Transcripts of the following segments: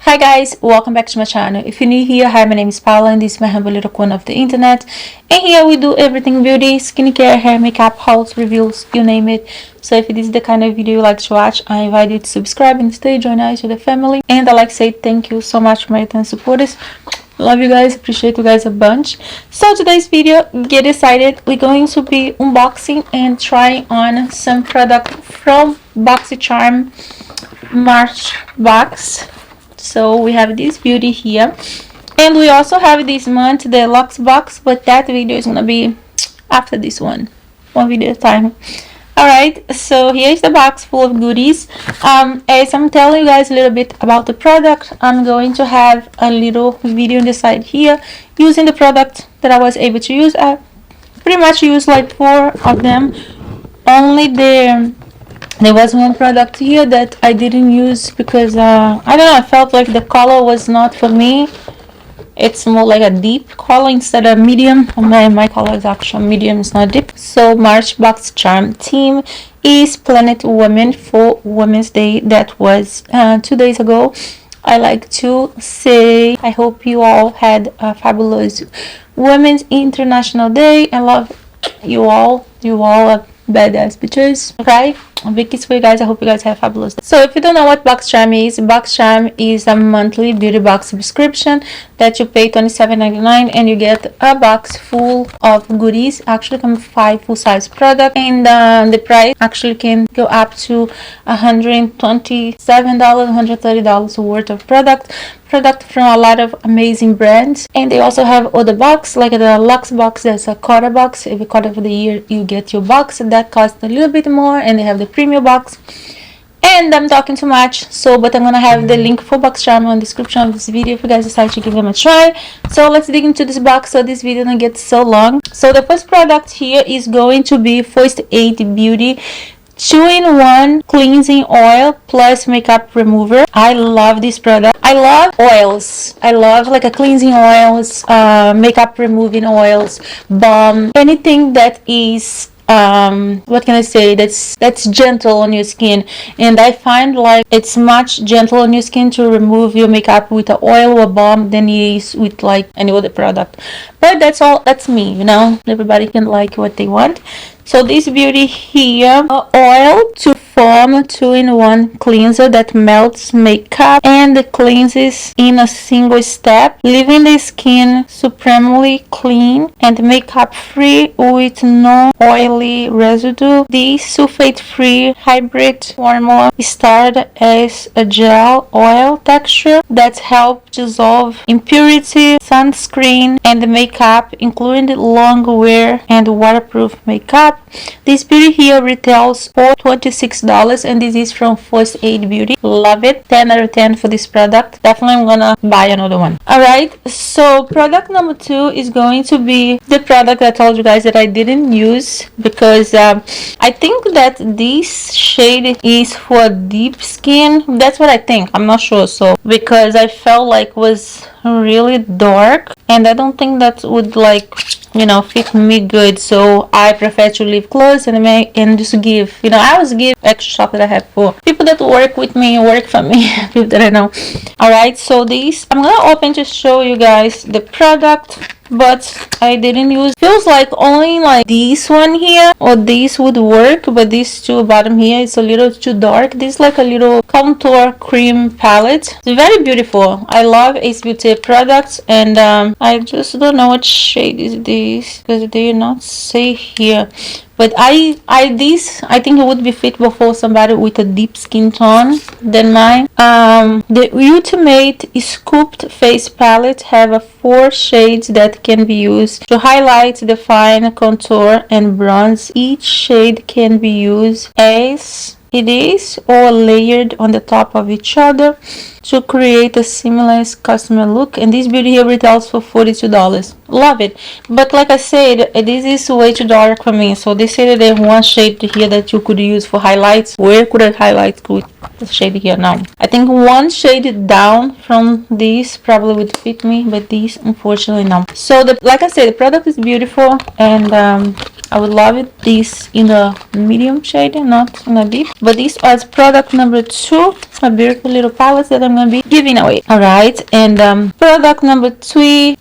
Hi guys, welcome back to my channel. If you're new here, hi, my name is Paula and this is my humble little corner of the internet. And here we do everything beauty, skincare, hair, makeup, hauls, reviews, you name it. So if this is the kind of video you like to watch, I invite you to subscribe and stay, join us to the family. And I like to say thank you so much for my 10 supporters. Love you guys, appreciate you guys a bunch. So today's video, get excited, we're going to be unboxing and trying on some product from BOXYCHARM March box. So we have this beauty here, and we also have this month the Luxe box, but that video is gonna be after this one video at a time. Alright, so here's the box full of goodies. As I'm telling you guys a little bit about the product, I'm going to have a little video on the side here using the product that I was able to use. I pretty much used like 4 of them. Only there was one product here that I didn't use because I don't know, I felt like the color was not for me. It's more like a deep color instead of medium. My color is actually medium, it's not deep. So March BOXYCHARM theme is Planet Women for Women's Day. That was 2 days ago. I like to say I hope you all had a fabulous Women's International Day. I love you all. You all are badass bitches. Okay, big kiss for you guys. I hope you guys have a fabulous day. So if you don't know what BOXYCHARM is a monthly beauty box subscription that you pay $27.99 and you get a box full of goodies. Actually come 5 full-size products, and the price actually can go up to $127, $130 worth of product from a lot of amazing brands. And they also have other box like the Luxe box. There's a quarter box. Every quarter of the year you get your box that costs a little bit more, and they have the premium box. And I'm talking too much, but I'm gonna have the link for BOXYCHARM on the description of this video if you guys decide to give them a try. So let's dig into this box so this video don't get so long. So the first product here is going to be First Aid Beauty 2-in-1 cleansing oil plus makeup remover. I love this product. I love oils. I love like a cleansing oils, makeup removing oils, balm, anything that is what can I say, that's gentle on your skin. And I find like it's much gentle on your skin to remove your makeup with an oil or balm than it is with like any other product. But that's me, you know, everybody can like what they want. So this beauty here, oil to form 2-in-1 cleanser that melts makeup and cleanses in a single step, leaving the skin supremely clean and makeup free with no oily residue. This sulfate-free hybrid formula started as a gel oil texture that helps dissolve impurity, sunscreen, and makeup, including long wear and waterproof makeup. This beauty here retails for $26, and this is from First Aid Beauty. Love it. 10 out of 10 for this product. Definitely I'm gonna buy another one. Alright, so product number 2 is going to be the product I told you guys that I didn't use because I think that this shade is for deep skin. That's what I think. I'm not sure. So because I felt like it was really dark and I don't think that would like, you know, fit me good, so I prefer to leave clothes and just give, you know, I always give extra stuff that I have for people that work with me, work for me, people that I know. Alright, so this I'm gonna open to show you guys the product, but I didn't use. Feels like only like this one here or this would work, but this two bottom here is a little too dark. This is like a little contour cream palette. It's very beautiful. I love Ace Beauty products, and I just don't know what shade is this because they do not say here. But I think it would be fitable for somebody with a deep skin tone than mine. The Ultimate Sculpt Face Palette have 4 shades that can be used to highlight, define, contour, and bronze. Each shade can be used as it is or layered on the top of each other to create a seamless customer look. And this beauty here retails for $42. Love it. But like I said, this is way too dark for me, so they say that there's one shade here that you could use for highlights. Where could I highlight with the shade here now? I think one shade down from this probably would fit me, but this unfortunately no. So like I said, the product is beautiful, and I would love it. This in a medium shade, not in a deep. But this was product number 2, a beautiful little palette that I'm gonna be giving away. All right, and product number 3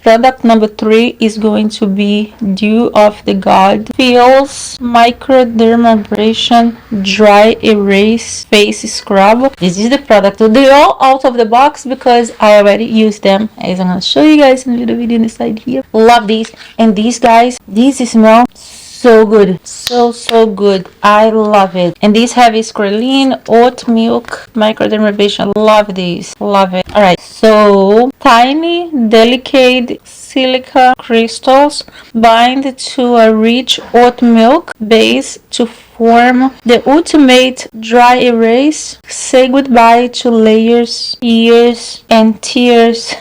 is going to be Dew of the God Feels Microdermabrasion Dry Erase Face Scrub. This is the product. They're all out of the box because I already used them, as I'm gonna show you guys in a little video inside here. Love these. And these guys, these smell so good, so good. I love it. And these have squalene, oat milk, microdermabrasion. Love these, love it. All right, so tiny delicate silica crystals bind to a rich oat milk base to form the ultimate dry erase. Say goodbye to layers, years, and tears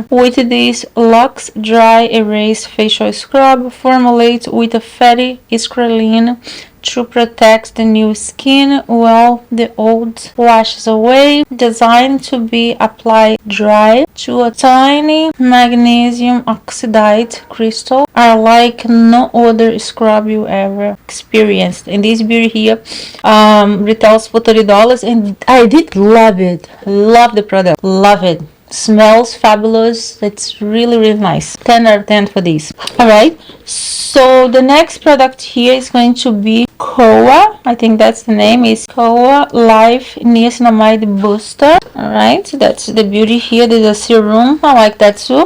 with this Luxe Dry Erase Facial Scrub. Formulate with a fatty squalene to protect the new skin while the old washes away. Designed to be applied dry to a tiny magnesium oxide crystal, are like no other scrub you ever experienced. And this beauty here retails for $30, and I did love it. Love the product, love it. Smells fabulous. It's really nice. 10 out of 10 for this. All right, so the next product here is going to be Koa. I think that's the name, is Koa Life Niacinamide Booster. All right, that's the beauty here. There's a serum. I like that too.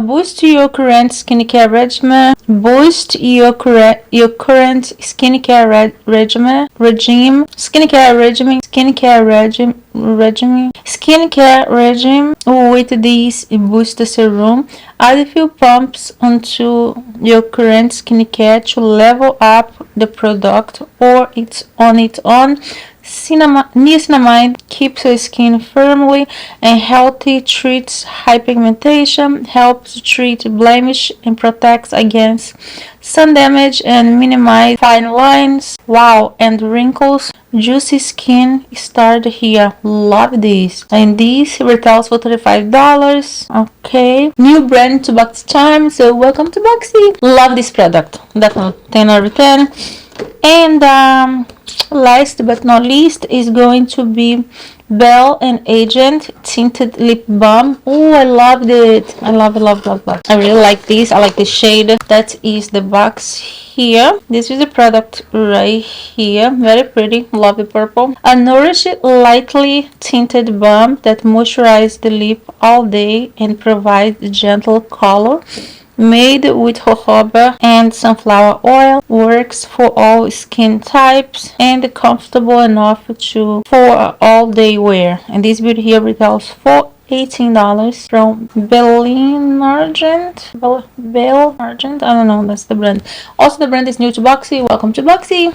Boost your current skincare regimen. Boost your current skincare regime with this booster serum. Add a few pumps onto your current skincare to level up the product, or it's on its own. Niacinamide keeps your skin firmly and healthy, treats hypigmentation, helps treat blemish, and protects against sun damage and minimize fine lines, wow, and wrinkles. Juicy skin start here. Love this. And this retails for $35. Okay, new brand to BOXYCHARM, so welcome to Boxy. Love this product, definitely 10 out of 10. And last but not least is going to be Bell & Agent Tinted Lip Balm. Oh, I loved it. I love it. I really like this. I like the shade. That is the box here. This is the product right here. Very pretty. Love the purple. A nourished, lightly tinted balm that moisturizes the lip all day and provides gentle color. Made with jojoba and sunflower oil, works for all skin types and comfortable enough for all day wear. And this beauty here retails for $18 from Bell Argent. I don't know, that's the brand. Also, the brand is new to Boxy. Welcome to Boxy.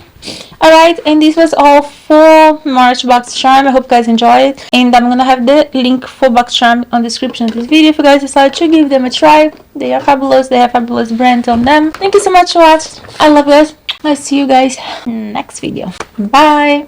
Alright, and this was all for March BOXYCHARM. I hope you guys enjoyed, and I'm gonna have the link for BOXYCHARM on the description of this video if you guys decide to give them a try. They are fabulous. They have fabulous brands on them. Thank you so much for watching. I love you guys. I'll see you guys next video. Bye.